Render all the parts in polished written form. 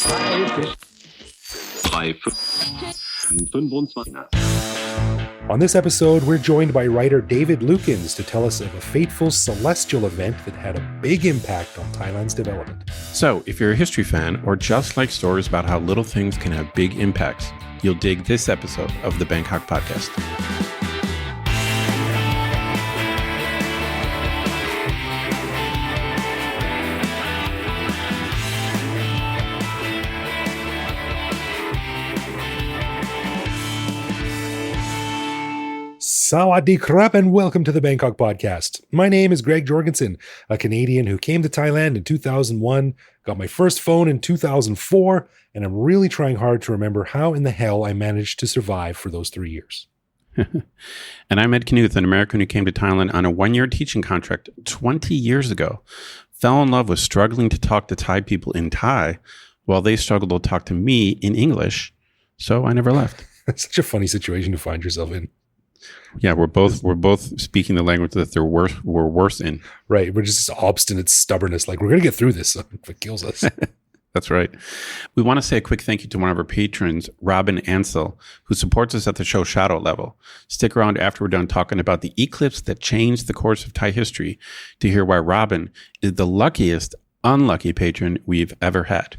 On this episode, we're joined by writer David Lukens to tell us of a fateful celestial event that had a big impact on Thailand's development. So, if you're a history fan or just like stories about how little things can have big impacts, you'll dig this episode of the Bangkok podcast. Sawadee krap and welcome to the Bangkok podcast. My name is Greg Jorgensen, a Canadian who came to Thailand in 2001, got my first phone in 2004, and I'm really trying hard to remember how in the hell I managed to survive for those 3 years. And I'm Ed Knuth, an American who came to Thailand on a one-year teaching contract 20 years ago, fell in love with struggling to talk to Thai people in Thai while they struggled to talk to me in English, so I never left. It's such a funny situation to find yourself in. Yeah, we're both speaking the language that we're worse in. Right, we're just this obstinate stubbornness, like we're going to get through this if it kills us. That's right. We want to say a quick thank you to one of our patrons, Robin Ansell, who supports us at the show shadow level. Stick around after we're done talking about the eclipse that changed the course of Thai history to hear why Robin is the luckiest unlucky patron we've ever had.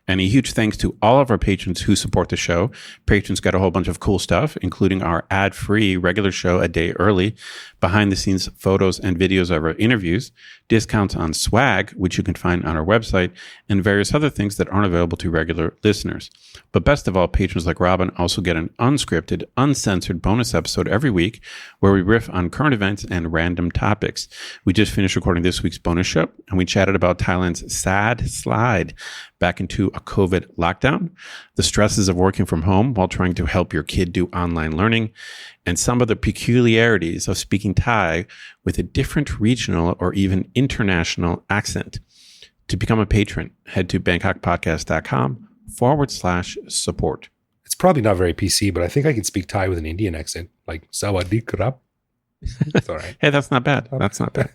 And a huge thanks to all of our patrons who support the show. Patrons got a whole bunch of cool stuff, including our ad-free regular show a day early, behind-the-scenes photos and videos of our interviews, discounts on swag, which you can find on our website, and various other things that aren't available to regular listeners. But best of all, patrons like Robin also get an unscripted, uncensored bonus episode every week where we riff on current events and random topics. We just finished recording this week's bonus show, and we chatted about Thailand's sad slide back into a COVID lockdown, the stresses of working from home while trying to help your kid do online learning, and some of the peculiarities of speaking Thai with a different regional or even international accent. To become a patron, head to bangkokpodcast.com/support. It's probably not very PC, but I think I can speak Thai with an Indian accent, like Sawadee krap. It's all right. Hey, that's not bad. That's not bad.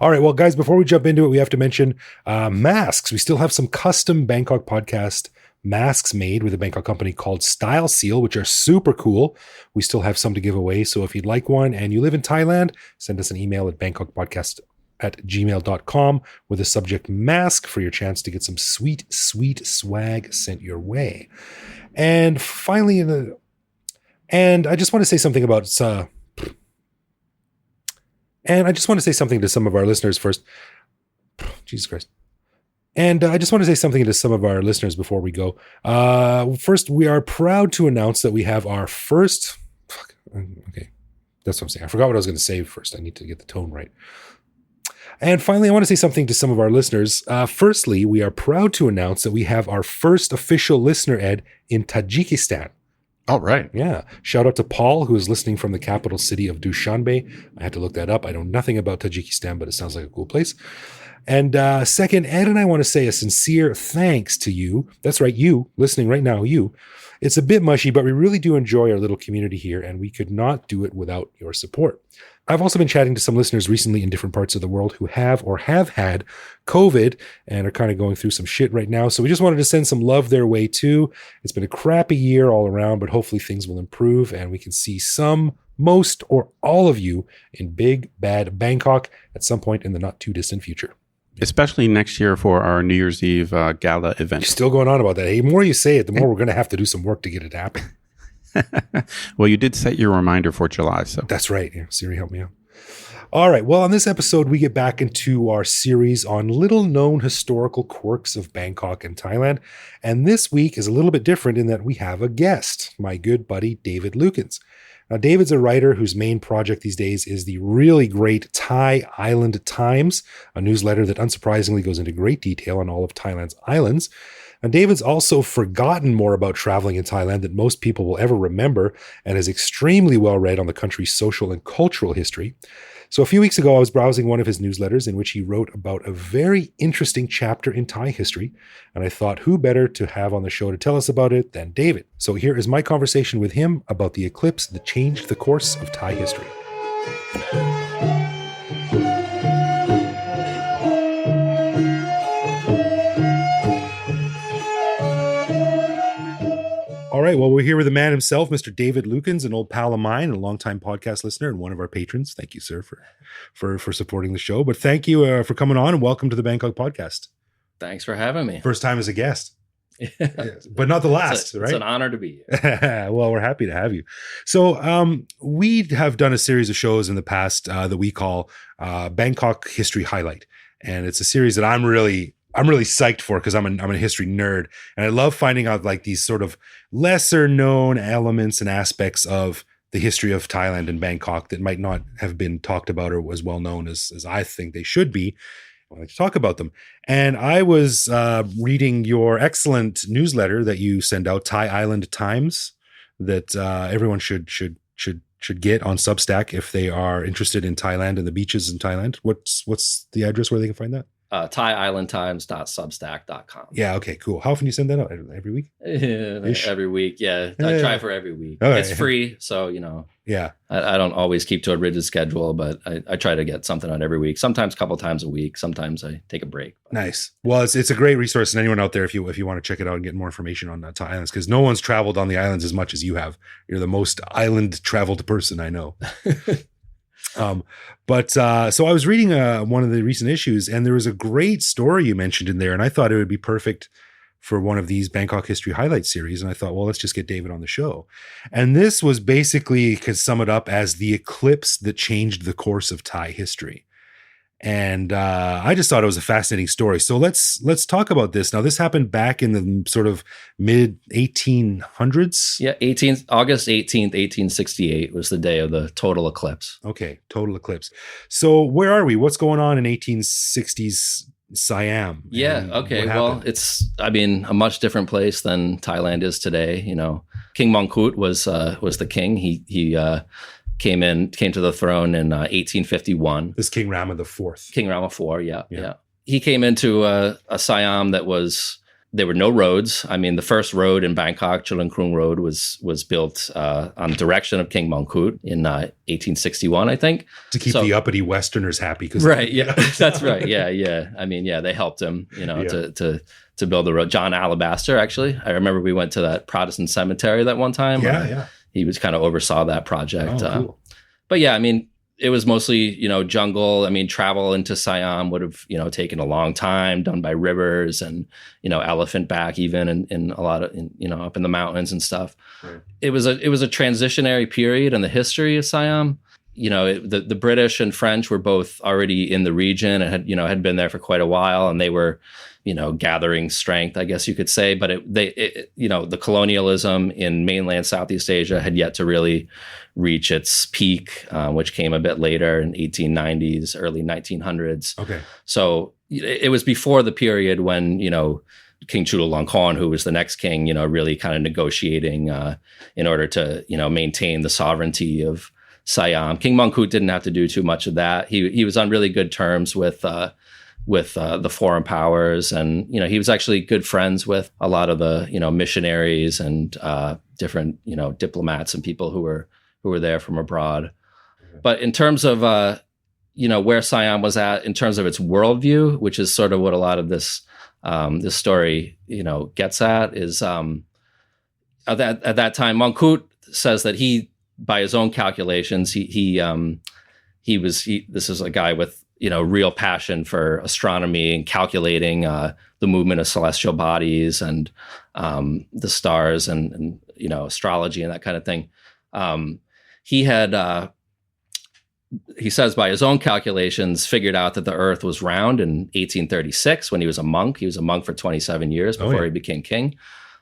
All right. Well, guys, before we jump into it, we have to mention masks. We still have some custom Bangkok podcast masks made with a Bangkok company called Style Seal, which are super cool. We still have some to give away. So if you'd like one and you live in Thailand, send us an email at bangkokpodcast@gmail.com with the subject mask for your chance to get some sweet, sweet swag sent your way. And finally, I just want to say something about And I just want to say something to some of our listeners first. Jesus Christ. And I just want to say something to some of our listeners before we go. First, we are proud to announce that we have our first... Okay, that's what I'm saying. I forgot what I was going to say first. I need to get the tone right. And finally, I want to say something to some of our listeners. Firstly, we are proud to announce that we have our first official listener, Ed, in Tajikistan. All right. Yeah. Shout out to Paul, who is listening from the capital city of Dushanbe. I had to look that up. I know nothing about Tajikistan, but it sounds like a cool place. And second, Ed and I want to say a sincere thanks to you. That's right, you, listening right now, you. It's a bit mushy, but we really do enjoy our little community here, and we could not do it without your support. I've also been chatting to some listeners recently in different parts of the world who have or have had COVID and are kind of going through some shit right now. So we just wanted to send some love their way too. It's been a crappy year all around, but hopefully things will improve and we can see some, most, or all of you in big, bad Bangkok at some point in the not too distant future. Especially next year for our New Year's Eve gala event. You're still going on about that. Hey, the more you say it, the more we're going to have to do some work to get it to happen. Well, you did set your reminder for July, so. That's right. Yeah, Siri, help me out. All right. Well, on this episode, we get back into our series on little-known historical quirks of Bangkok and Thailand. And this week is a little bit different in that we have a guest, my good buddy, David Lukens. Now, David's a writer whose main project these days is the really great Thai Island Times, a newsletter that unsurprisingly goes into great detail on all of Thailand's islands. And David's also forgotten more about traveling in Thailand than most people will ever remember and is extremely well read on the country's social and cultural history. So a few weeks ago, I was browsing one of his newsletters in which he wrote about a very interesting chapter in Thai history. And I thought, who better to have on the show to tell us about it than David? So here is my conversation with him about the eclipse that changed the course of Thai history. All right. Well, we're here with the man himself, Mr. David Lukens, an old pal of mine, a longtime podcast listener, and one of our patrons. Thank you, sir, for supporting the show. But thank you for coming on, and welcome to the Bangkok podcast. Thanks for having me. First time as a guest. But not the last, right? It's an honor to be here. Well, we're happy to have you. So we have done a series of shows in the past that we call Bangkok History Highlight. And it's a series that I'm really psyched for because I'm a history nerd. And I love finding out like these sort of lesser known elements and aspects of the history of Thailand and Bangkok that might not have been talked about or as well known as I think they should be. I like to talk about them. And I was reading your excellent newsletter that you send out, Thai Island Times, that everyone should get on Substack if they are interested in Thailand and the beaches in Thailand. What's the address where they can find that? ThaiIslandTimes.substack.com. Yeah. Okay. Cool. How often do you send that out? Every week? Every week. Yeah. I try for every week. Okay. It's free. So, Yeah. I don't always keep to a rigid schedule, but I try to get something out every week. Sometimes a couple times a week. Sometimes I take a break. Nice. Well, it's a great resource. And anyone out there, if you want to check it out and get more information on Thai islands, because no one's traveled on the islands as much as you have. You're the most island traveled person I know. So I was reading one of the recent issues, and there was a great story you mentioned in there, and I thought it would be perfect for one of these Bangkok History Highlight series. And I thought, well, let's just get David on the show. And this was basically, could sum it up as the eclipse that changed the course of Thai history. And I just thought it was a fascinating story. So let's talk about this. Now, this happened back in the sort of mid 1800s. Yeah, August 18th, 1868 was the day of the total eclipse. Okay, total eclipse. So where are we? What's going on in 1860s Siam? Yeah, okay. Well, it's a much different place than Thailand is today. King Mongkut was the king. He came to the throne in 1851. This King Rama IV. King Rama IV, yeah. He came into a Siam there were no roads. The first road in Bangkok, Chulan Krung Road, was built on the direction of King Mongkut in 1861, I think. To keep the uppity Westerners happy. Right, yeah, that's right. Yeah. They helped him, to build the road. John Alabaster, actually. I remember we went to that Protestant cemetery that one time. Yeah. He was kind of oversaw that project. Oh, cool. But yeah, it was mostly, jungle. Travel into Siam would have, taken a long time, done by rivers and, elephant back even in a lot of, up in the mountains and stuff. Right. It was a transitionary period in the history of Siam. The British and French were both already in the region and had been there for quite a while, and they were, gathering strength, I guess you could say. But the colonialism in mainland Southeast Asia had yet to really reach its peak, which came a bit later in 1890s, early 1900s. Okay. So it was before the period when, King Chulalongkorn, who was the next king, really kind of negotiating in order to, maintain the sovereignty of Siam. King Mongkut didn't have to do too much of that. He was on really good terms with the foreign powers, and he was actually good friends with a lot of the missionaries and different diplomats and people who were there from abroad. Mm-hmm. But in terms of where Siam was at in terms of its worldview, which is sort of what a lot of this story gets at, is at that time Mongkut says that he, by his own calculations, this is a guy with real passion for astronomy and calculating the movement of celestial bodies and the stars and astrology and that kind of thing. He had, he says, by his own calculations, figured out that the Earth was round in 1836 when he was a monk. He was a monk for 27 years before he became king,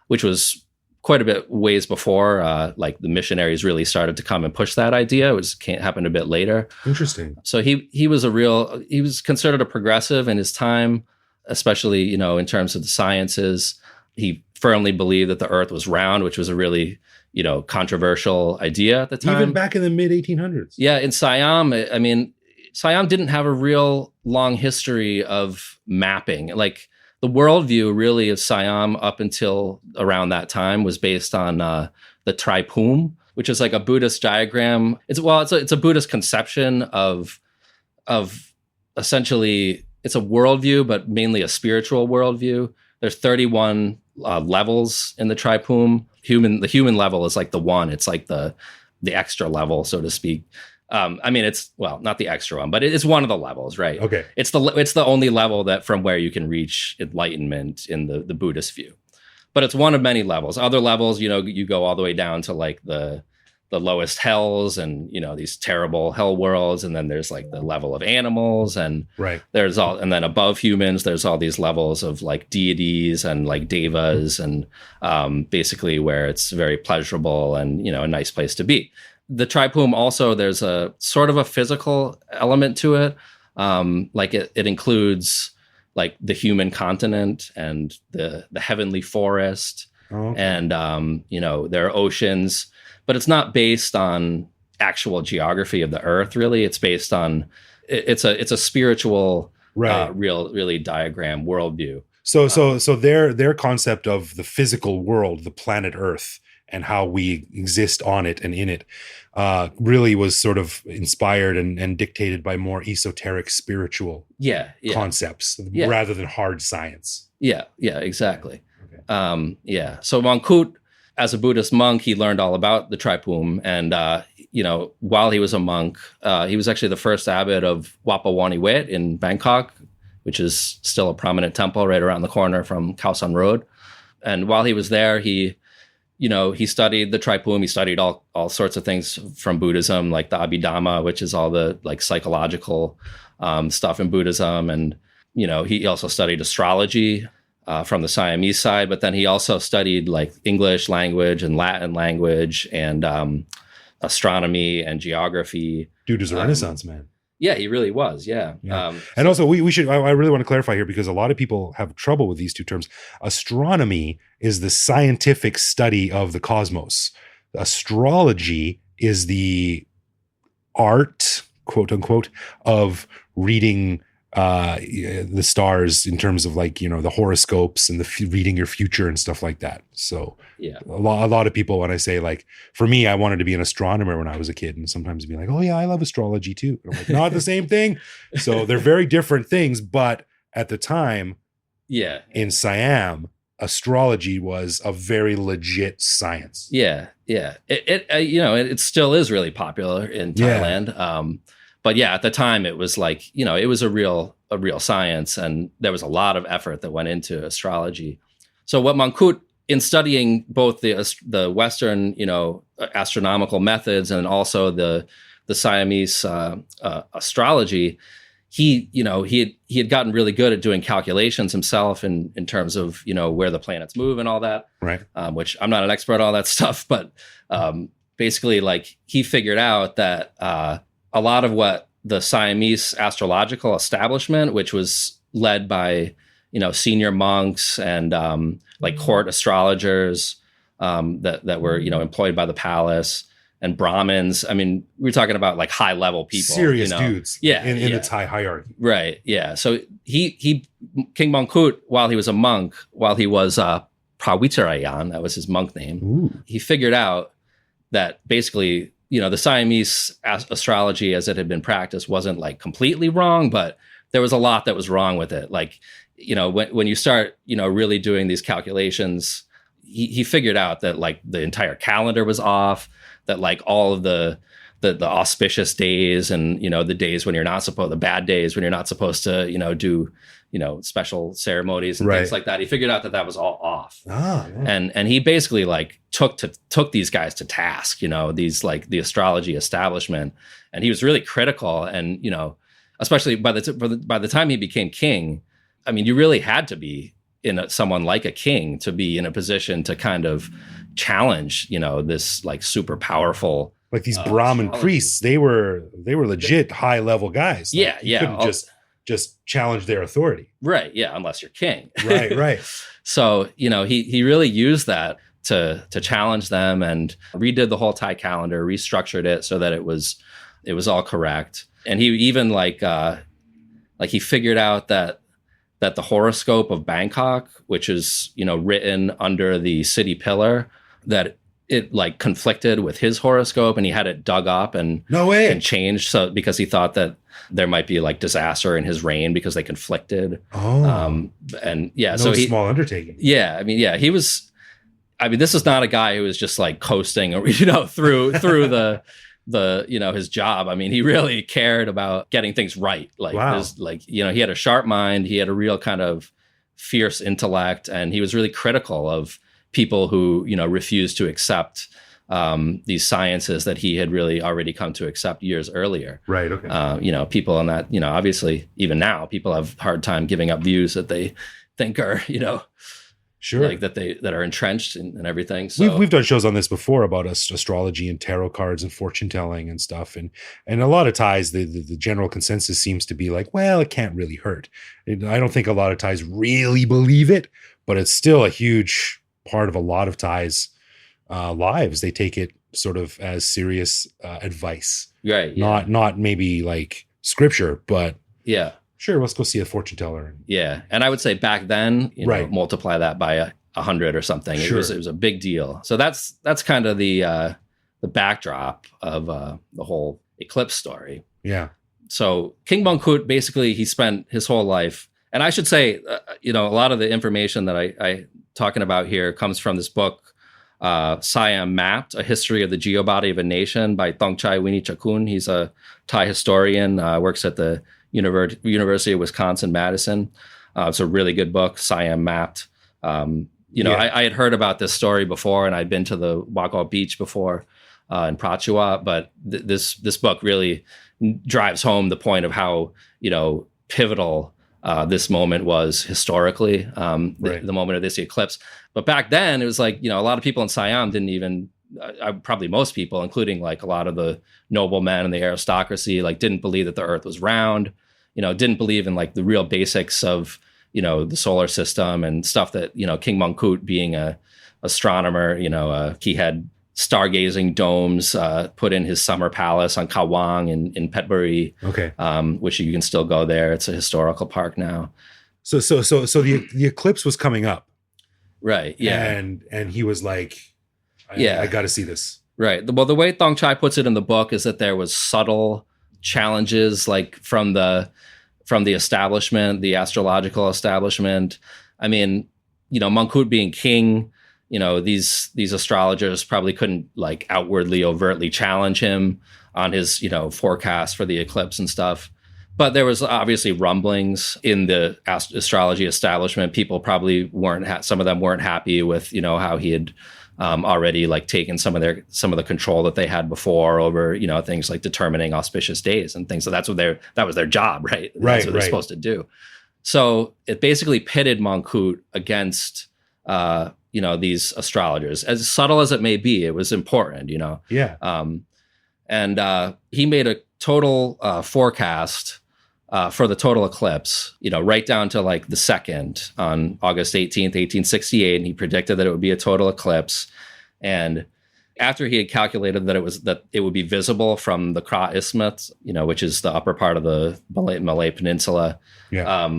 which was quite a bit ways before the missionaries really started to come and push that idea. It happened a bit later. Interesting. So he was considered a progressive in his time, especially in terms of the sciences. He firmly believed that the Earth was round, which was a really controversial idea at the time. Even back in the mid 1800s. Yeah, in Siam, Siam didn't have a real long history of mapping. Like, the worldview really of Siam up until around that time was based on the Tripum, which is like a Buddhist diagram. It's a Buddhist conception of essentially, it's a worldview, but mainly a spiritual worldview. There's 31 levels in the tripum. The human level is like the one. It's like the extra level, so to speak. I mean, it's, well, not the extra one, but it is one of the levels, right? Okay. It's the only level that from where you can reach enlightenment in the Buddhist view. But it's one of many levels. Other levels, you go all the way down to like the lowest hells and, these terrible hell worlds. And then there's like the level of animals, and Right. and then above humans, there's all these levels of like deities and like devas, and basically where it's very pleasurable and, a nice place to be. The tripum also, there's a sort of a physical element to it. Like it includes like the human continent and the heavenly forest. Oh, okay. And, there are oceans, but it's not based on actual geography of the earth, really. It's based on, it's a spiritual, Right. really diagram worldview. So their concept of the physical world, the planet Earth, and how we exist on it and in it, really was sort of inspired and dictated by more esoteric spiritual concepts rather than hard science. Yeah, exactly. Okay. So Mongkut, as a Buddhist monk, he learned all about the tripum. And, while he was a monk, he was actually the first abbot of Wat Pah Wani Wet in Bangkok, which is still a prominent temple right around the corner from Khao San Road. And while he was there, he studied the tripum. He studied all sorts of things from Buddhism, like the Abhidhamma, which is all the like psychological stuff in Buddhism. And, he also studied astrology from the Siamese side, but then he also studied like English language and Latin language and astronomy and geography. Dude is a Renaissance man. Yeah, he really was. Yeah. And also we should, I really want to clarify here, because a lot of people have trouble with these two terms. Astronomy is the scientific study of the cosmos. Astrology is the art, quote unquote, of reading the stars in terms of like, the horoscopes and reading your future and stuff like that. So yeah, a lot of people, when I say like, for me, I wanted to be an astronomer when I was a kid, and sometimes be like, oh yeah, I love astrology too. And I'm like, not the same thing. So they're very different things. But at the time, in Siam, astrology was a very legit science. Yeah. It still is really popular in Thailand. But yeah, at the time it was like, it was a real science, and there was a lot of effort that went into astrology. So what Mongkut, in studying both the Western, astronomical methods and also the Siamese astrology, he had gotten really good at doing calculations himself in terms of, where the planets move and all that. Right. Which I'm not an expert on all that stuff, but basically like he figured out that a lot of what the Siamese astrological establishment, which was led by, senior monks and like court astrologers that were, employed by the palace, and Brahmins. I mean, we're talking about like high level people, serious dudes, in the the Thai hierarchy, right? Yeah. So King Mongkut, while he was a monk, while he was Prawitarayan, that was his monk name, he figured out that basically, the Siamese astrology as it had been practiced wasn't like completely wrong, but there was a lot that was wrong with it. Like, when you start, really doing these calculations, he figured out that like the entire calendar was off, that like all of the auspicious days and, the days when you're not supposed, the bad days when you're not supposed to, do, special ceremonies and things like that. He figured out that was all off. And he basically like took these guys to task, these like the astrology establishment. And he was really critical. And, especially by the time he became king, I mean, you really had to be someone like a king to be in a position to kind of challenge, this like super powerful, like these Brahmin priests. They were legit high level guys. Like, you couldn't just challenge their authority. Right. Yeah. Unless you're king. Right. So, he really used that to challenge them, and redid the whole Thai calendar, restructured it so that it was all correct. And he even he figured out that the horoscope of Bangkok, which is, written under the city pillar, that it like conflicted with his horoscope, and he had it dug up and No way. and changed, so because he thought that there might be like disaster in his reign because they conflicted. And yeah, no so small undertaking. Yeah, I mean, yeah, he was. I mean, this is not a guy who was just like coasting, or through the his job. I mean, he really cared about getting things right. Like, Wow. he had a sharp mind. He had a real kind of fierce intellect, and he was really critical of people who refused to accept these sciences that he had really already come to accept years earlier. Right. Okay. People on that, obviously even now people have a hard time giving up views that they think are, Sure. like that are entrenched and everything. So We've done shows on this before about astrology and tarot cards and fortune telling and stuff. And a lot of ties, the general consensus seems to be like, well, it can't really hurt. I don't think a lot of ties really believe it, but it's still a huge part of a lot of ties' lives. They take it sort of as serious advice. Right. Yeah. Not maybe like scripture, but Yeah. sure, let's go see a fortune teller. Yeah. And I would say back then, Right. multiply that by 100 or something. Sure. It was a big deal. So that's kind of the backdrop of the whole eclipse story. Yeah. So King Mongkut, basically, he spent his whole life, and I should say, a lot of the information that I talking about here comes from this book, Siam Mapped: A History of the Geobody of a Nation by Thongchai Winichakun. He's a Thai historian, works at the University of Wisconsin-Madison. It's a really good book, Siam Mapped. I had heard about this story before, and I'd been to the Wako Beach before in Prachuap, but this book really drives home the point of how pivotal this moment was historically, the moment of this eclipse. But back then, it was like a lot of people in Siam didn't even, probably most people, including like a lot of the noblemen and the aristocracy, like didn't believe that the Earth was round. Didn't believe in like the real basics of the solar system and stuff that King Mongkut, being a astronomer, he had stargazing domes put in his summer palace on Kawang in Petbury, Okay. which you can still go there. It's a historical park now. So the eclipse was coming up, Right. Yeah. and he was like, I got to see this. Right. Well, the way Thongchai puts it in the book is that there was subtle challenges, like from the establishment, the astrological establishment. I mean, Mongkut being king, these astrologers probably couldn't like outwardly, overtly challenge him on his, forecast for the eclipse and stuff. But there was obviously rumblings in the astrology establishment. People probably some of them weren't happy with, how he had already like taken some of the control that they had before over, things like determining auspicious days and things. So that was their job, right? That's what they're supposed to do. So it basically pitted Mongkut against, these astrologers. As subtle as it may be, it was important, Yeah. And he made a total forecast for the total eclipse, right down to like the second on August 18th, 1868. And he predicted that it would be a total eclipse. And after he had calculated that it would be visible from the Kra Isthmus, which is the upper part of the Malay Peninsula. Yeah.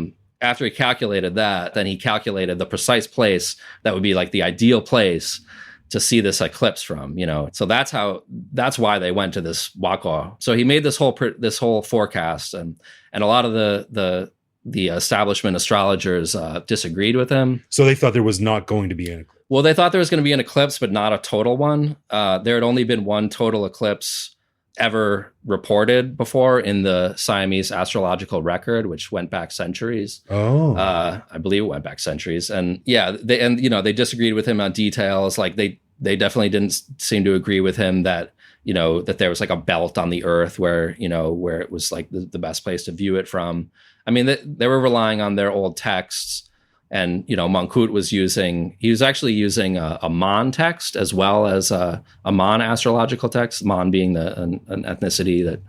After he calculated that, then he calculated the precise place that would be like the ideal place to see this eclipse from, So that's why they went to this Wako. So he made this whole forecast, and a lot of the establishment astrologers disagreed with him. So they thought there was not going to be an eclipse. Well, they thought there was going to be an eclipse, but not a total one. There had only been one total eclipse ever reported before in the Siamese astrological record, which went back centuries. Oh. I believe it went back centuries. And yeah, they disagreed with him on details. Like they definitely didn't seem to agree with him that, that there was like a belt on the earth where it was like the best place to view it from. I mean, they were relying on their old texts. And, Mongkut was actually using a Mon text as well as a Mon astrological text, Mon being an ethnicity that,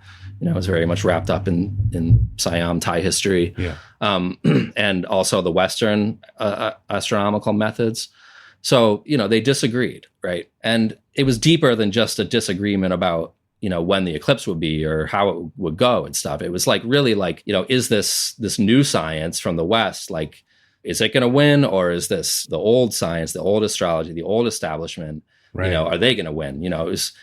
is very much wrapped up in Siam Thai history. Yeah. And also the Western astronomical methods. So, they disagreed, right? And it was deeper than just a disagreement about, when the eclipse would be or how it would go and stuff. It was like, really like, is this new science from the West, like, is it going to win, or is this the old science, the old astrology, the old establishment Right. Are they going to win?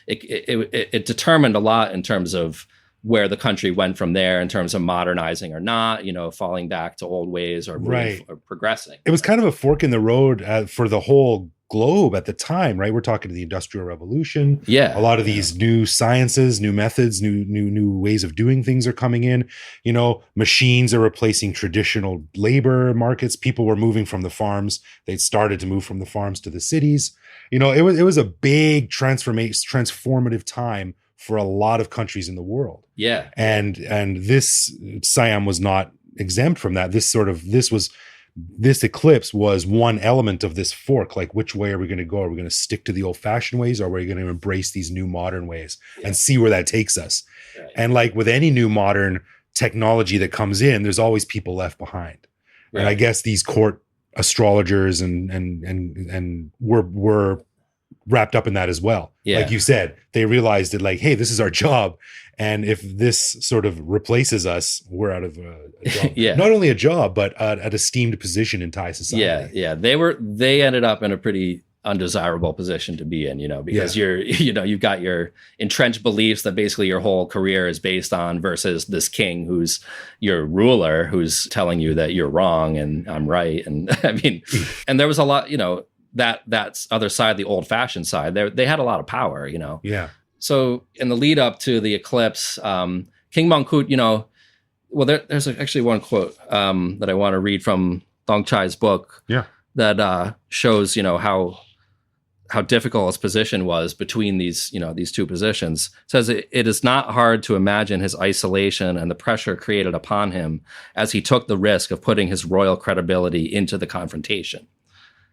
It determined a lot in terms of where the country went from there in terms of modernizing or not, falling back to old ways or moving or progressing. It was kind of a fork in the road for the whole globe at the time, right? We're talking to the Industrial Revolution. Yeah. A lot of these new sciences, new methods, new ways of doing things are coming in. Machines are replacing traditional labor markets. People were moving from the farms. They'd started to move from the farms to the cities. It was a big transformative time for a lot of countries in the world. Yeah. And this Siam was not exempt from that. This eclipse was one element of this fork. Like, which way are we going to go? Are we going to stick to the old fashioned ways, or are we going to embrace these new modern ways and see where that takes us? Right. And like with any new modern technology that comes in, there's always people left behind. Right. And I guess these court astrologers and were wrapped up in that as well. Yeah. Like you said, they realized that like, hey, this is our job. And if this sort of replaces us, we're out of a job. Yeah. Not only a job, but an esteemed position in Thai society. Yeah. They ended up in a pretty undesirable position to be in, because you've got your entrenched beliefs that basically your whole career is based on, versus this king who's your ruler, who's telling you that you're wrong and I'm right. And I mean, and there was a lot, that's other side, the old fashioned side, they had a lot of power, Yeah. So in the lead up to the eclipse, King Mongkut, there's actually one quote that I want to read from Thong Chai's book. Yeah. That shows, how difficult his position was between these two positions. It says it is not hard to imagine his isolation and the pressure created upon him as he took the risk of putting his royal credibility into the confrontation.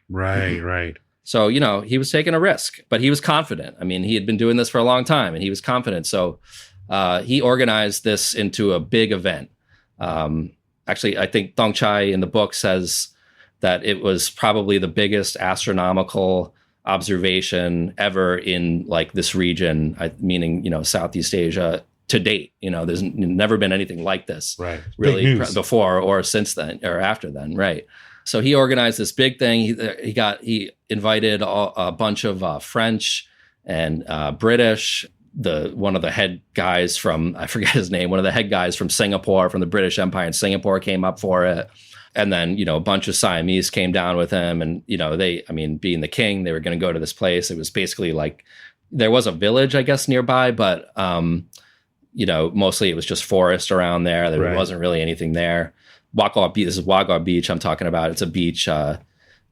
Right, right. So, he was taking a risk, but he was confident. I mean, he had been doing this for a long time and he was confident. So he organized this into a big event. Actually, I think Thong Chai in the book says that it was probably the biggest astronomical observation ever in like this region, meaning, Southeast Asia to date. There's never been anything like this, right? Really before or since then or after then. Right. So he organized this big thing. He invited a bunch of French and British. One of the head guys from, I forget his name, one of the head guys from Singapore, from the British Empire in Singapore, came up for it. And then, a bunch of Siamese came down with him. And, being the king, they were going to go to this place. It was basically like, there was a village, I guess, nearby, but, mostly it was just forest around there. There wasn't really anything there. Wagor Beach, this is Wagor Beach I'm talking about. It's a beach down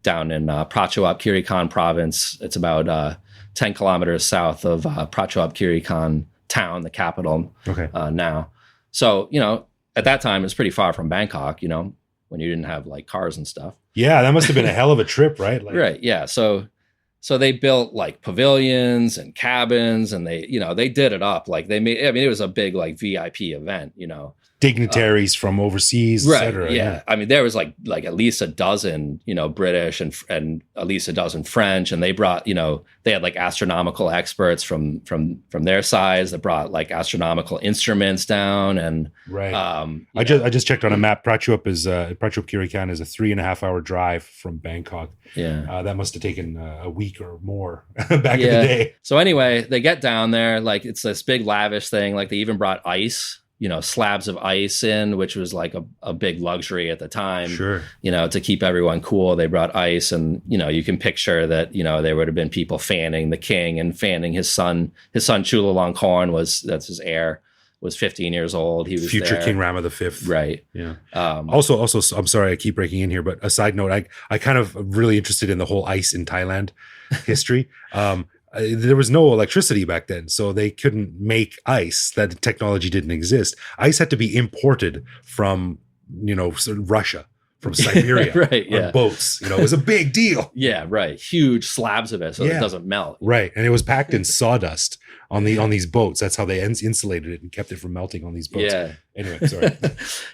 in Prachuap Khiri Khan province. It's about 10 kilometers south of Prachuap Khiri Khan town, the capital now. So, at that time, it was pretty far from Bangkok, when you didn't have like cars and stuff. Yeah, that must have been a hell of a trip, right? Right, yeah. So they built like pavilions and cabins and they did it up. Like it was a big like VIP event, dignitaries from overseas, right, etc. Yeah. I mean, there was like at least a dozen, British and at least a dozen French, and they brought, they had like astronomical experts from their sides that brought like astronomical instruments down. And right. I just checked on a map. Prachuap Khiri Khan is a 3.5 hour drive from Bangkok. Yeah. That must have taken a week or more back in the day. So anyway, they get down there, like it's this big lavish thing. Like they even brought ice. Slabs of ice in, which was like a big luxury at the time. Sure. To keep everyone cool, they brought ice, and you can picture that there would have been people fanning the king and fanning his son. His son Chulalongkorn that's his heir, was 15 years old. He was future there. King Rama V. Right. Yeah. Also, I'm sorry I keep breaking in here, but a side note, I kind of really interested in the whole ice in Thailand history. There was no electricity back then, so they couldn't make ice. That technology didn't exist. Ice had to be imported from, Russia, from Siberia, right? On boats. It was a big deal. Yeah, right. Huge slabs of it, so it doesn't melt. Right, and it was packed in sawdust on these boats. That's how they insulated it and kept it from melting on these boats. Yeah. Anyway, sorry.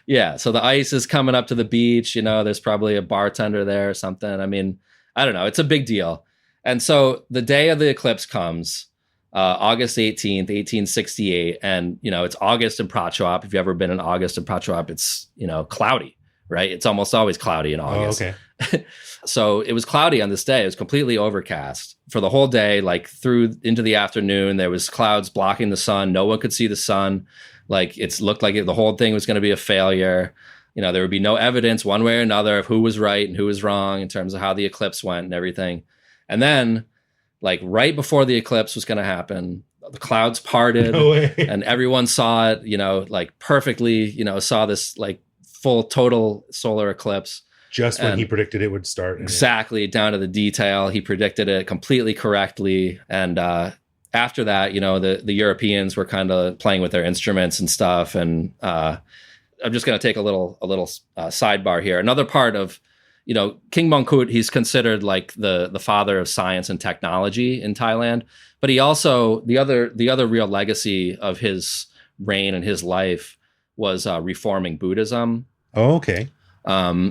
Yeah. So the ice is coming up to the beach. There's probably a bartender there or something. I mean, I don't know. It's a big deal. And so the day of the eclipse comes, August 18th, 1868. And, it's August in Prachuap. If you've ever been in August in Prachuap, it's, cloudy, right? It's almost always cloudy in August. Oh, okay. So it was cloudy on this day. It was completely overcast for the whole day, like through into the afternoon. There was clouds blocking the sun. No one could see the sun. Like it looked like the whole thing was going to be a failure. There would be no evidence one way or another of who was right and who was wrong in terms of how the eclipse went and everything. And then, like right before the eclipse was going to happen, the clouds parted and everyone saw it, like perfectly, saw this like full total solar eclipse. Just when he predicted it would start. Exactly, down to the detail. He predicted it completely correctly. And after that, the Europeans were kind of playing with their instruments and stuff. And I'm just going to take a little sidebar here. Another part of, King Mongkut, he's considered like the father of science and technology in Thailand. But he also, the other real legacy of his reign and his life was reforming Buddhism. Oh, okay.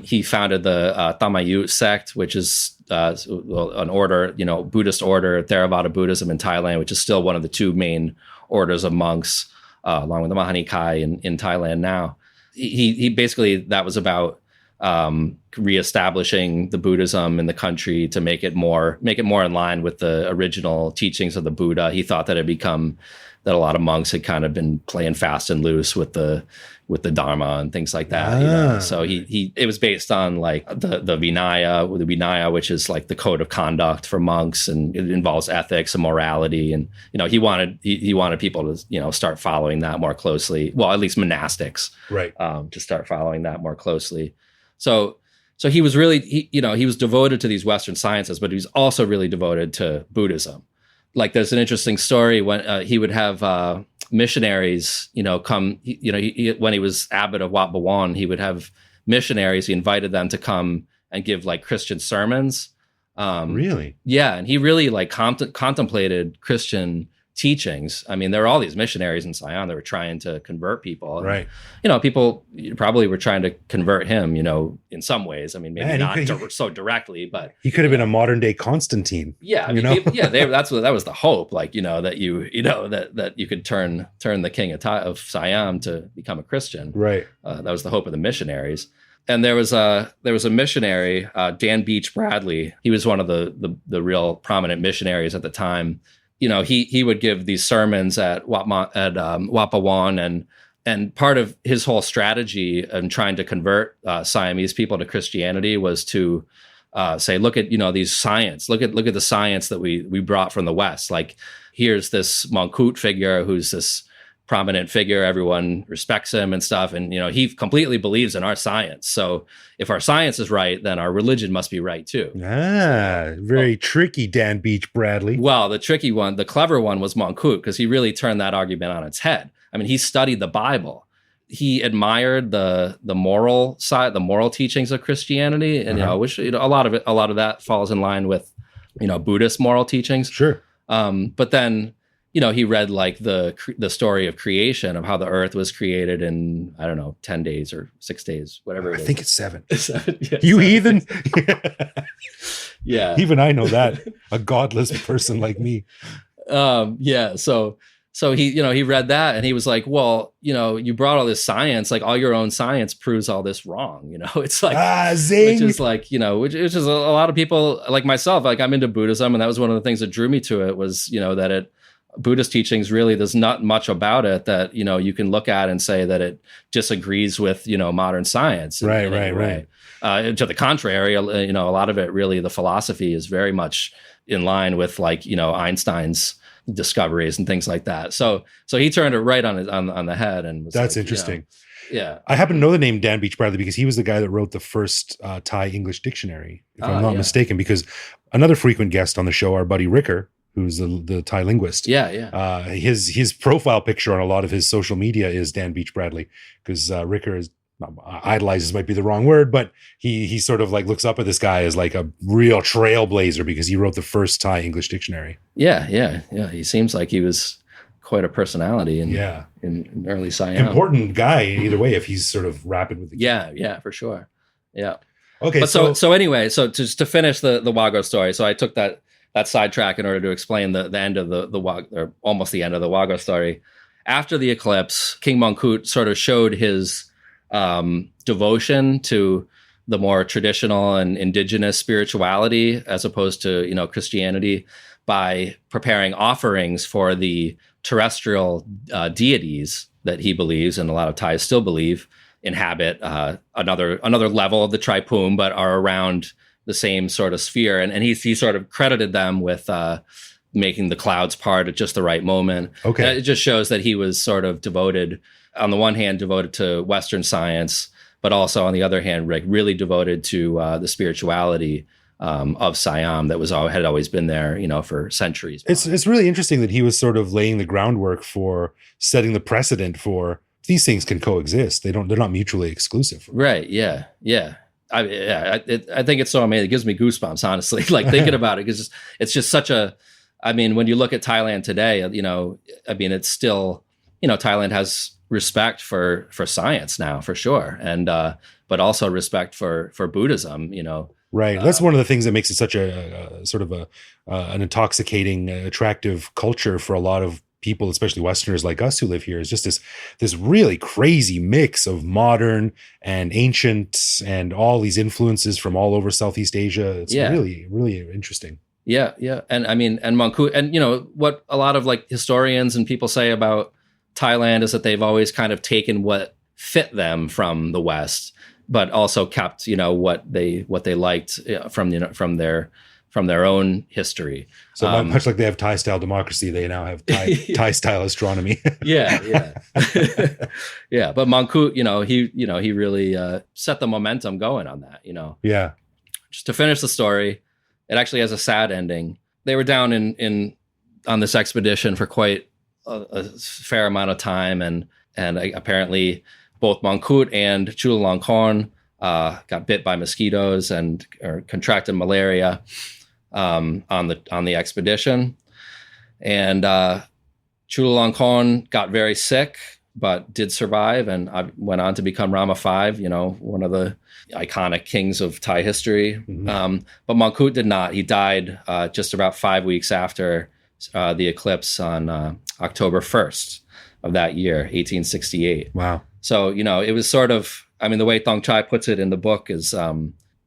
He founded the Thamayut sect, which is an order, Buddhist order, Theravada Buddhism in Thailand, which is still one of the two main orders of monks, along with the Mahanikai in Thailand now. He basically, that was about reestablishing the Buddhism in the country to make it more in line with the original teachings of the Buddha. He thought that that a lot of monks had kind of been playing fast and loose with the Dharma and things like that. So it was based on like the Vinaya, which is like the code of conduct for monks, and it involves ethics and morality. And he wanted people to start following that more closely. Well, at least monastics, right? To start following that more closely. So he was really he was devoted to these Western sciences, but he was also really devoted to Buddhism. Like there's an interesting story when he would have missionaries, come, when he was abbot of Wat Bawan, he would have missionaries. He invited them to come and give like Christian sermons. Really? Yeah. And he really like contemplated Christian teachings. I mean, there were all these missionaries in Siam that were trying to convert people. And, right. People probably were trying to convert him, in some ways. I mean, maybe not so directly, but he could have been a modern day Constantine. Yeah. I mean, that was the hope, like, that you could turn the king of Siam to become a Christian. Right. That was the hope of the missionaries. And there was a missionary, Dan Beach Bradley. He was one of the real prominent missionaries at the time. He would give these sermons at Wat Bawan, and part of his whole strategy in trying to convert Siamese people to Christianity was to say, look at these science, look at the science that we brought from the West. Like here's this Mongkut figure who's this prominent figure, everyone respects him and stuff, and he completely believes in our science. So if our science is right, then our religion must be right too. Very tricky, Dan Beach Bradley. Well, the clever one was Mongkut, because he really turned that argument on its head. I mean, he studied the Bible. He admired the moral side, the moral teachings of Christianity, and which a lot of that falls in line with Buddhist moral teachings. Sure. But then he read like the story of creation, of how the earth was created in, I don't know, 10 days or 6 days, whatever it is. I think it's 7. 7, yeah, you 7. Heathen. Yeah. Even I know that. A godless person like me. Yeah. So he read that and he was like, well, you brought all this science, like all your own science proves all this wrong. It's like, zing. Which is like, which is a lot of people like myself, like I'm into Buddhism. And that was one of the things that drew me to it was, that Buddhist teachings, really, there's not much about it that, you can look at and say that it disagrees with, modern science. Right. To the contrary, a lot of it really, the philosophy is very much in line with like, Einstein's discoveries and things like that. So he turned it right on the head. And was that's like, interesting. Yeah. I happen to know the name Dan Beach Bradley because he was the guy that wrote the first Thai English dictionary, if I'm not mistaken, because another frequent guest on the show, our buddy Ricker, who's the Thai linguist. Yeah. His profile picture on a lot of his social media is Dan Beach Bradley, because Ricker is idolizes might be the wrong word, but he sort of like looks up at this guy as like a real trailblazer because he wrote the first Thai English dictionary. Yeah. He seems like he was quite a personality in early Siam. Important guy either way if he's sort of rapid with the game. Yeah, for sure. Yeah. Okay. But so anyway, so just to finish the Wago story, so I took that sidetrack in order to explain the end of the Wago, or almost the end of the Wago story. After the eclipse, King Mongkut sort of showed his devotion to the more traditional and indigenous spirituality as opposed to, Christianity, by preparing offerings for the terrestrial deities that he believes, and a lot of Thais still believe, inhabit another level of the Tripum, but are around the same sort of sphere. And he sort of credited them with making the clouds part at just the right moment. Okay. And it just shows that he was sort of devoted, on the one hand, devoted to Western science, but also on the other hand, really devoted to the spirituality of Siam that had always been there, for centuries. It's really interesting that he was sort of laying the groundwork for setting the precedent for these things can coexist. They're not mutually exclusive. Right. Yeah. Yeah. I think it's so amazing. It gives me goosebumps, honestly, like thinking about it, because it's just such a, when you look at Thailand today, it's still, Thailand has respect for science now, for sure. And, but also respect for Buddhism, Right. That's one of the things that makes it such a sort of an intoxicating, attractive culture for a lot of people, especially Westerners like us who live here, is just this really crazy mix of modern and ancient and all these influences from all over Southeast Asia. It's really, really interesting. Yeah. Yeah. And and Mongkut, and what a lot of like historians and people say about Thailand is that they've always kind of taken what fit them from the West, but also kept, what they liked from their own history. So much like they have Thai style democracy, they now have Thai style astronomy. Yeah. Yeah. But Mongkut, he really set the momentum going on that, Yeah. Just to finish the story, it actually has a sad ending. They were down on this expedition for quite a fair amount of time, and apparently both Mongkut and Chulalongkorn got bit by mosquitoes or contracted malaria on the expedition, and Chulalongkorn got very sick but did survive and went on to become Rama V, one of the iconic kings of Thai history. Mm-hmm. But Mongkut did not. He died just about 5 weeks after the eclipse on October 1st of that year, 1868. Wow. So, it was sort of, the way Thong Chai puts it in the book is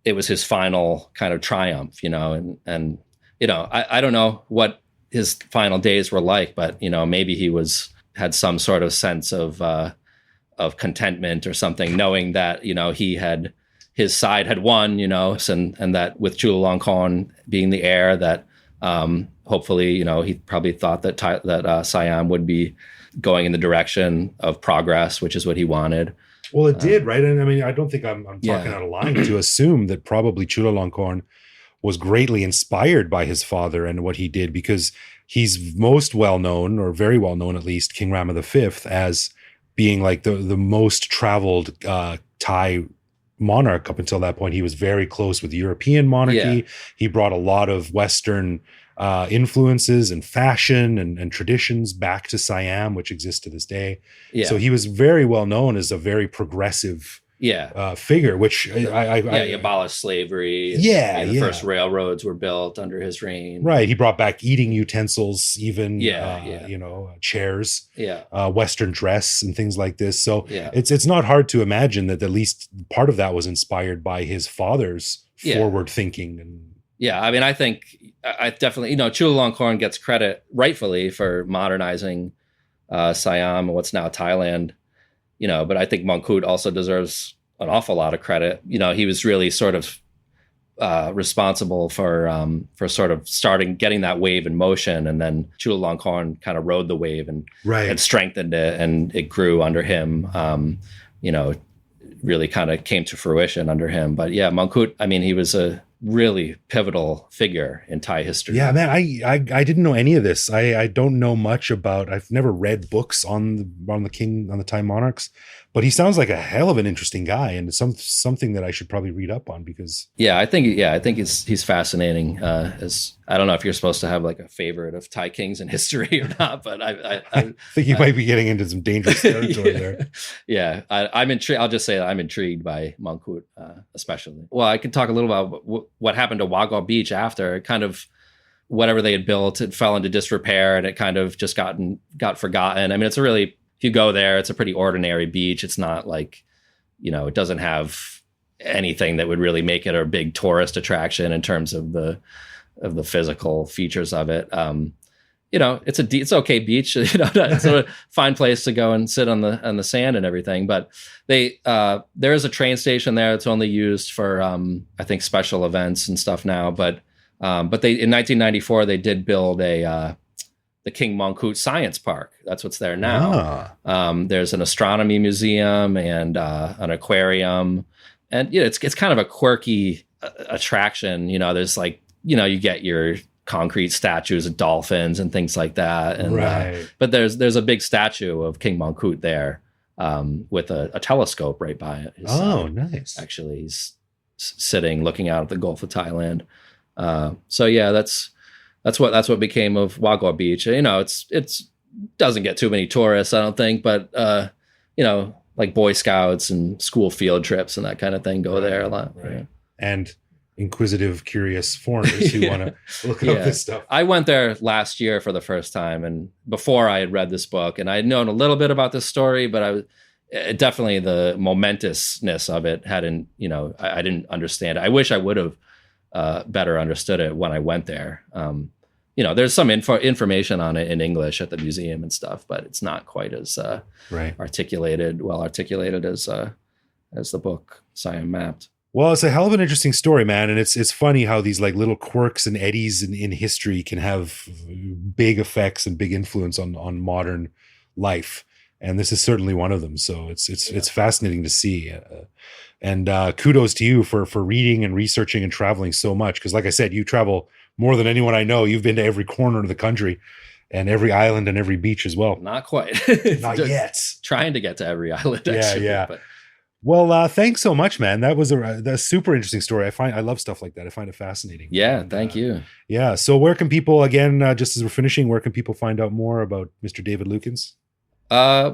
it was his final kind of triumph, and I don't know what his final days were like, but, maybe he had some sort of sense of contentment or something, knowing that, his side had won, and that with Chulalongkorn being the heir, that hopefully, he probably thought that Siam would be going in the direction of progress, which is what he wanted. Well, it did, right? And I don't think I'm talking out of line to assume that probably Chulalongkorn was greatly inspired by his father and what he did, because he's most well known, or very well known at least, King Rama V, as being like the most traveled Thai monarch up until that point. He was very close with European monarchy. Yeah. He brought a lot of Western influences and fashion and traditions back to Siam, which exists to this day. Yeah. So he was very well known as a very progressive figure, which he abolished slavery. The first railroads were built under his reign. Right. He brought back eating utensils, even chairs, Western dress and things like this. So it's not hard to imagine that at least part of that was inspired by his father's forward thinking. And I think I definitely, Chulalongkorn gets credit rightfully for modernizing Siam and what's now Thailand. But I think Mongkut also deserves an awful lot of credit. He was really sort of responsible for sort of getting that wave in motion, and then Chulalongkorn kind of rode the wave and strengthened it, and it grew under him. Really kind of came to fruition under him. But Mongkut, he was a really pivotal figure in Thai history. Yeah, man, I didn't know any of this. I don't know much about. I've never read books on the Thai monarchs, but he sounds like a hell of an interesting guy, and something that I should probably read up on, because I think he's fascinating. As I don't know if you're supposed to have like a favorite of Thai kings in history or not, but I think you might be getting into some dangerous territory there. Yeah, I'm intrigued. I'll just say that I'm intrigued by Mongkut, especially. Well, I can talk a little about what happened to Waggaw Beach after. Kind of whatever they had built, it fell into disrepair, and it kind of just got forgotten. It's a really, if you go there, it's a pretty ordinary beach. It's not like, it doesn't have anything that would really make it a big tourist attraction in terms of the physical features of it. It's okay beach, it's a fine place to go and sit on the sand and everything. But there is a train station there that's only used for, I think, special events and stuff now. But they, in 1994, they did build the King Mongkut Science Park. That's what's there now. There's an astronomy museum and an aquarium, and it's kind of a quirky attraction. There's you get your concrete statues of dolphins and things like that. And, right. But there's a big statue of King Mongkut there with a telescope right by it. Nice. Actually, he's sitting looking out at the Gulf of Thailand. So yeah, that's what became of Wagwa Beach. It's doesn't get too many tourists, I don't think, but like Boy Scouts and school field trips and that kind of thing go there a lot. Right. Yeah. And inquisitive, curious foreigners who want to look up this stuff. I went there last year for the first time, and before I had read this book, and I had known a little bit about this story, but definitely the momentousness of it hadn't, I didn't understand it. I wish I would have better understood it when I went there. There's some information on it in English at the museum and stuff, but it's not quite as well articulated as the book Siam mapped. Well, it's a hell of an interesting story, man. And it's funny how these like little quirks and eddies in history can have big effects and big influence on modern life. And this is certainly one of them. So it's fascinating to see. And kudos to you for reading and researching and traveling so much. Because like I said, you travel more than anyone I know. You've been to every corner of the country and every island and every beach as well. Not quite. Not yet. Trying to get to every island, actually. Yeah. But. Well, thanks so much, man. That was a super interesting story. I love stuff like that. I find it fascinating. Yeah, thank you. Yeah. So where can people, again, just as we're finishing, where can people find out more about Mr. David Lukens? I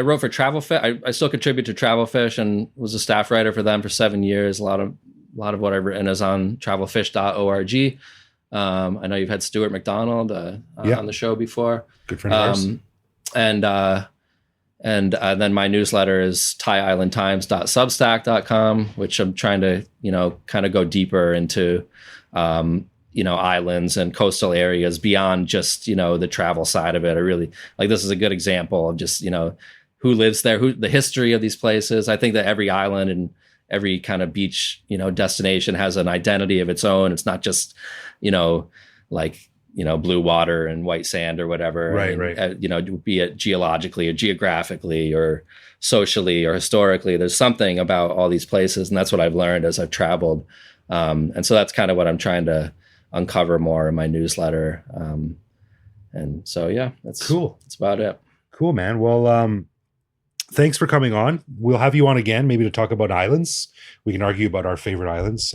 wrote for Travelfish. I still contribute to Travelfish and was a staff writer for them for 7 years. A lot of what I've written is on travelfish.org. I know you've had Stuart McDonald on the show before. Good friend of ours. And then my newsletter is thaiislandtimes.substack.com, which I'm trying to, kind of go deeper into, islands and coastal areas beyond just, the travel side of it. I really this is a good example of just, who lives there, the history of these places. I think that every island and every kind of beach, destination has an identity of its own. It's not just, blue water and white sand or whatever. Right. Be it geologically or geographically or socially or historically, there's something about all these places. And that's what I've learned as I've traveled. And so that's kind of what I'm trying to uncover more in my newsletter. And so, yeah, that's cool. That's about it. Cool, man. Well, thanks for coming on. We'll have you on again, maybe to talk about islands. We can argue about our favorite islands.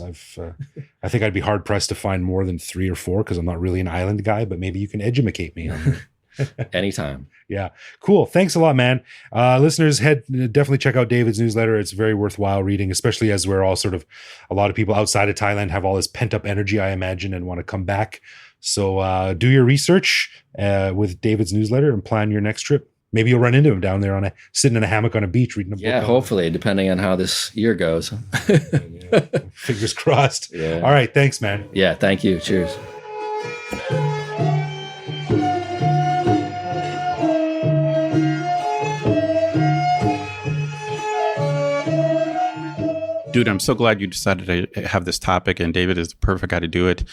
I think I'd be hard pressed to find more than 3 or 4 because I'm not really an island guy, but maybe you can educate me on that. Anytime. Yeah. Cool. Thanks a lot, man. Listeners, definitely check out David's newsletter. It's very worthwhile reading, especially as we're all a lot of people outside of Thailand have all this pent up energy, I imagine, and want to come back. So do your research with David's newsletter and plan your next trip. Maybe you'll run into him down there sitting in a hammock on a beach reading a book. Yeah, hopefully, depending on how this year goes. Fingers crossed. Yeah. All right. Thanks, man. Yeah. Thank you. Cheers. Dude, I'm so glad you decided to have this topic, and David is the perfect guy to do it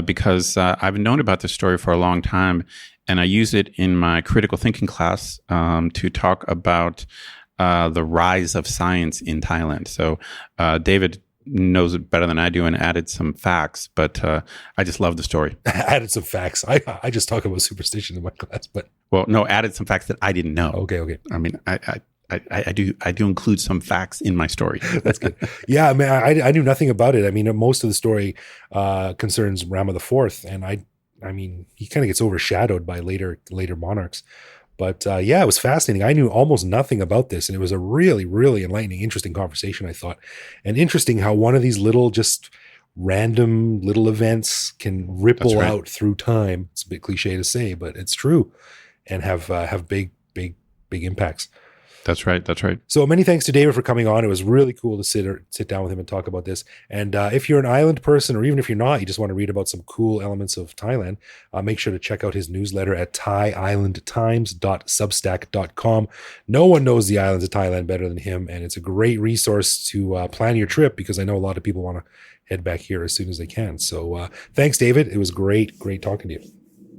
because I've known about this story for a long time, and I use it in my critical thinking class to talk about the rise of science in Thailand. So David knows it better than I do and added some facts, but I just love the story. Added some facts. I just talk about superstition in my class, but added some facts that I didn't know. Okay. I mean, I do include some facts in my story. That's good. Yeah, I mean, I knew nothing about it. I mean, most of the story concerns Rama IV, and I mean, he kind of gets overshadowed by later monarchs. But yeah, it was fascinating. I knew almost nothing about this, and it was a really, really enlightening, interesting conversation, I thought. And interesting how one of these just random little events can ripple out through time. It's a bit cliche to say, but it's true, and have big impacts. That's right. That's right. So many thanks to David for coming on. It was really cool to sit down with him and talk about this. And if you're an island person, or even if you're not, you just want to read about some cool elements of Thailand, make sure to check out his newsletter at thaiislandtimes.substack.com. No one knows the islands of Thailand better than him, and it's a great resource to plan your trip, because I know a lot of people want to head back here as soon as they can. So thanks, David. It was great talking to you.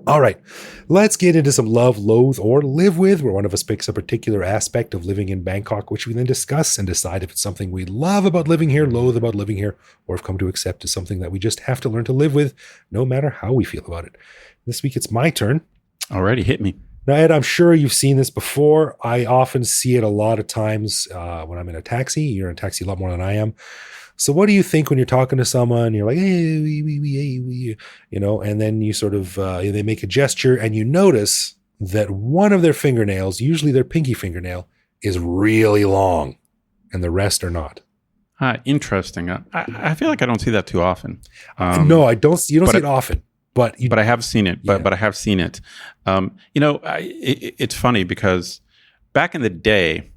All right, let's get into some love, loathe, or live with, where one of us picks a particular aspect of living in Bangkok, which we then discuss and decide if it's something we love about living here, loathe about living here, or have come to accept as something that we just have to learn to live with, no matter how we feel about it. This week, it's my turn. Alrighty, hit me. Now, Ed, I'm sure you've seen this before. I often see it a lot of times when I'm in a taxi. You're in a taxi a lot more than I am. So what do you think when you're talking to someone? You're like, hey, we, and then you sort of, they make a gesture, and you notice that one of their fingernails, usually their pinky fingernail, is really long, and the rest are not. Interesting. I feel like I don't see that too often. No, I don't. You don't see it often, but I have seen it. But I have seen it. It's funny because back in the day,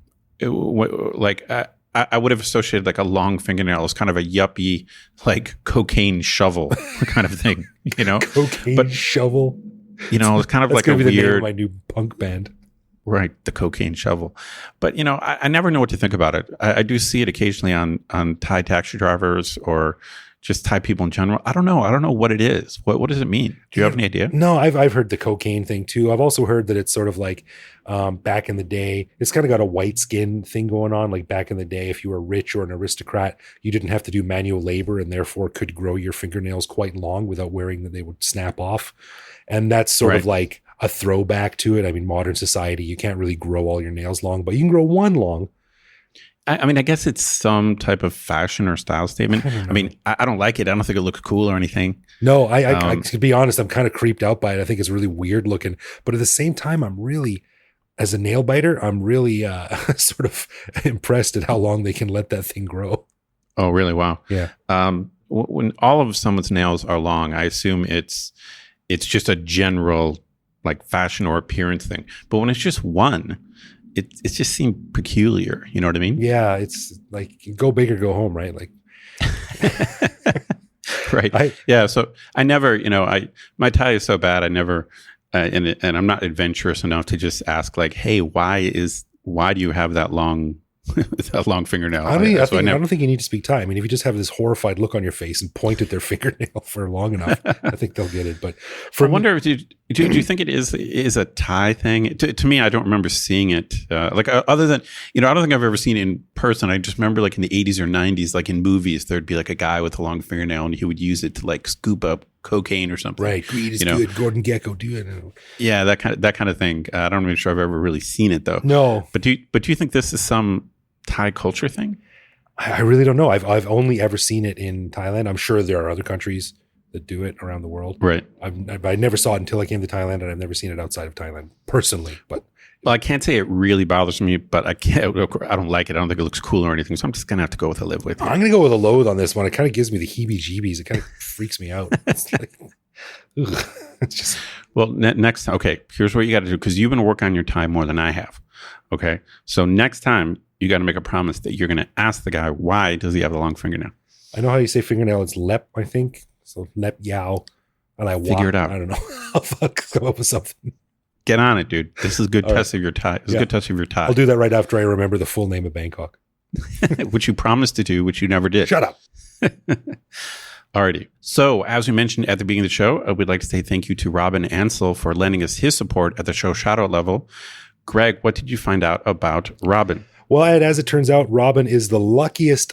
I would have associated like a long fingernail as kind of a yuppie, like cocaine shovel kind of thing, Cocaine shovel. It's kind of That's like a be the name weird, of my new punk band. Right, the cocaine shovel. But I never know what to think about it. I do see it occasionally on Thai taxi drivers or just Thai people in general. I don't know what it is. What does it mean? Do you have any idea? No, I've heard the cocaine thing too. I've also heard that it's sort of like back in the day, it's kind of got a white skin thing going on. Like back in the day, if you were rich or an aristocrat, you didn't have to do manual labor and therefore could grow your fingernails quite long without worrying that they would snap off. And that's sort of like a throwback to it. I mean, modern society, you can't really grow all your nails long, but you can grow one long. I mean, I guess it's some type of fashion or style statement. I mean, I don't like it. I don't think it looks cool or anything. No, I to be honest, I'm kind of creeped out by it. I think it's really weird looking. But at the same time, I'm really, as a nail biter, I'm really sort of impressed at how long they can let that thing grow. Oh, really? Wow. Yeah. When all of someone's nails are long, I assume it's just a general like fashion or appearance thing. But when it's just one, it just seemed peculiar. You know what I mean? Yeah, it's like go big or go home, right? Like, right. Yeah. So I never, my Thai is so bad. I never, and I'm not adventurous enough to just ask like, hey, why do you have that long fingernail? I mean, I don't think you need to speak Thai. I mean, if you just have this horrified look on your face and point at their fingernail for long enough, I think they'll get it. But I wonder if do you think it is a Thai thing? To me, I don't remember seeing it. Other than I don't think I've ever seen it in person. I just remember like in the 80s or 90s, like in movies, there'd be like a guy with a long fingernail and he would use it to like scoop up cocaine or something. Right, greed is good. Gordon Gekko, do it. Yeah, that kind of thing. I don't even sure I've ever really seen it though. No, but do you think this is some Thai culture thing? I really don't know. I've only ever seen it in Thailand. I'm sure there are other countries that do it around the world. Right. I never saw it until I came to Thailand, and I've never seen it outside of Thailand personally. But well, I can't say it really bothers me, but I don't like it. I don't think it looks cool or anything. So I'm just gonna have to go with a live with. I'm gonna go with a loathe on this one. It kind of gives me the heebie-jeebies. It kind of freaks me out. It's like, ugh. It's just next. Okay, here's what you got to do because you've been working on your Thai more than I have. Okay, so next time you got to make a promise that you're going to ask the guy why does he have a long fingernail. I know how you say fingernail. It's lep, I think. So lep yao. And I figure it out. I don't know. I'll come up with something. Get on it, dude. This is a good test of your Thai. This is a good test of your Thai. I'll do that right after I remember the full name of Bangkok. Which you promised to do, which you never did. Shut up. Alrighty. So, as we mentioned at the beginning of the show, we'd like to say thank you to Robin Ansell for lending us his support at the show shadow level. Greg, what did you find out about Robin? Well, Ed, as it turns out, Robin is the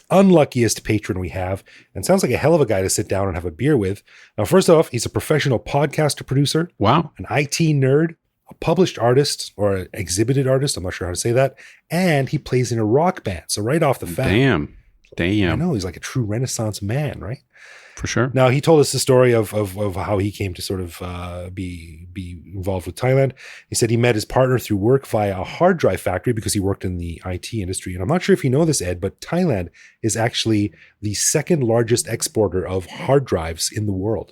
unluckiest patron we have, and sounds like a hell of a guy to sit down and have a beer with. Now, first off, he's a professional podcaster producer. Wow. An IT nerd, a published artist, or an exhibited artist, I'm not sure how to say that, and he plays in a rock band. So right off the bat. Damn. I know, he's like a true Renaissance man, right? For sure. Now, he told us the story of how he came to sort of be involved with Thailand. He said he met his partner through work via a hard drive factory because he worked in the IT industry. And I'm not sure if you know this, Ed, but Thailand is actually the second largest exporter of hard drives in the world.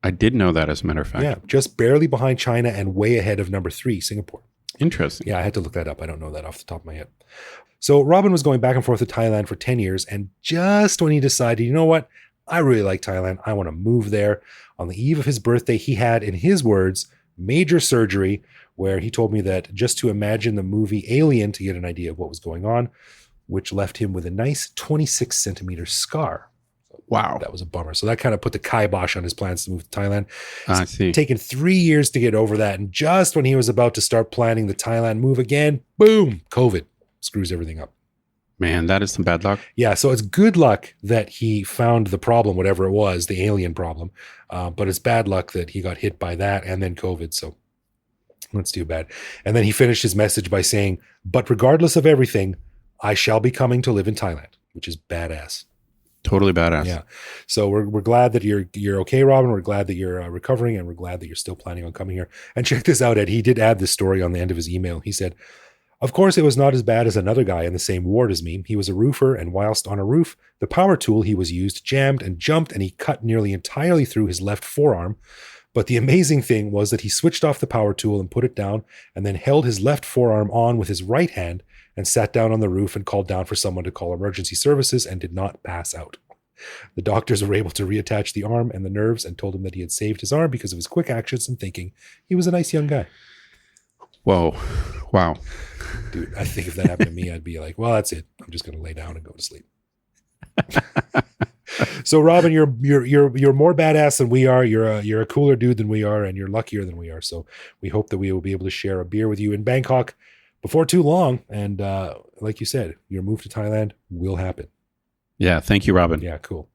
I did know that, as a matter of fact. Yeah, just barely behind China and way ahead of number 3, Singapore. Interesting. Yeah, I had to look that up. I don't know that off the top of my head. So Robin was going back and forth to Thailand for 10 years. And just when he decided, you know what? I really like Thailand. I want to move there. On the eve of his birthday, he had, in his words, major surgery, where he told me that just to imagine the movie Alien to get an idea of what was going on, which left him with a nice 26 centimeter scar. Wow. That was a bummer. So that kind of put the kibosh on his plans to move to Thailand. I see. Taken 3 years to get over that. And just when he was about to start planning the Thailand move again, boom, COVID screws everything up. Man, that is some bad luck. Yeah, so it's good luck that he found the problem, whatever it was, the alien problem. But it's bad luck that he got hit by that and then COVID. So that's too bad. And then he finished his message by saying, but regardless of everything, I shall be coming to live in Thailand, which is badass. Totally badass. Yeah. So we're glad that you're okay, Robin. We're glad that you're recovering, and we're glad that you're still planning on coming here. And check this out, Ed. He did add this story on the end of his email. He said, of course, it was not as bad as another guy in the same ward as me. He was a roofer, and whilst on a roof, the power tool he was used jammed and jumped, and he cut nearly entirely through his left forearm. But the amazing thing was that he switched off the power tool and put it down, and then held his left forearm on with his right hand and sat down on the roof and called down for someone to call emergency services and did not pass out. The doctors were able to reattach the arm and the nerves and told him that he had saved his arm because of his quick actions and thinking. He was a nice young guy. Whoa. Wow. Dude, I think if that happened to me, I'd be like, well, that's it. I'm just going to lay down and go to sleep. So, Robin, you're more badass than we are. You're a cooler dude than we are, and you're luckier than we are. So we hope that we will be able to share a beer with you in Bangkok before too long. And like you said, your move to Thailand will happen. Yeah. Thank you, Robin. Yeah, cool.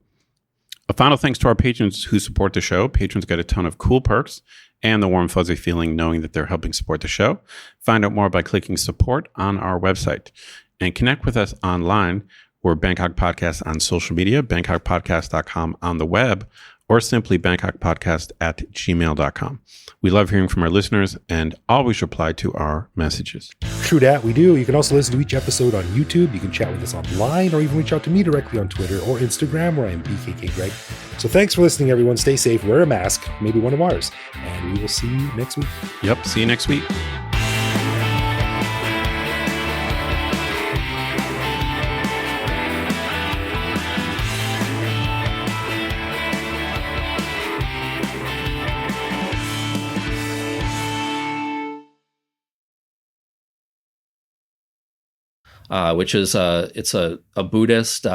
A final thanks to our patrons who support the show. Patrons get a ton of cool perks and the warm, fuzzy feeling knowing that they're helping support the show. Find out more by clicking support on our website and connect with us online. We're Bangkok Podcast on social media, bangkokpodcast.com on the web, or simply bangkokpodcast@gmail.com. We love hearing from our listeners and always reply to our messages. True that, we do. You can also listen to each episode on YouTube. You can chat with us online or even reach out to me directly on Twitter or Instagram, where I am BKK Greg. So thanks for listening, everyone. Stay safe, wear a mask, maybe one of ours, and we will see you next week. Yep. See you next week. Which is it's a Buddhist,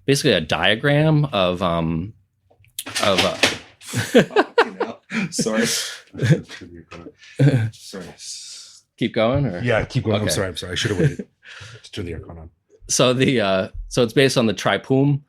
basically a diagram of Sorry. Sorry. Keep going, or Yeah, keep going. Okay. I'm sorry. I should have waited to turn the aircon on. so it's based on the Tripum,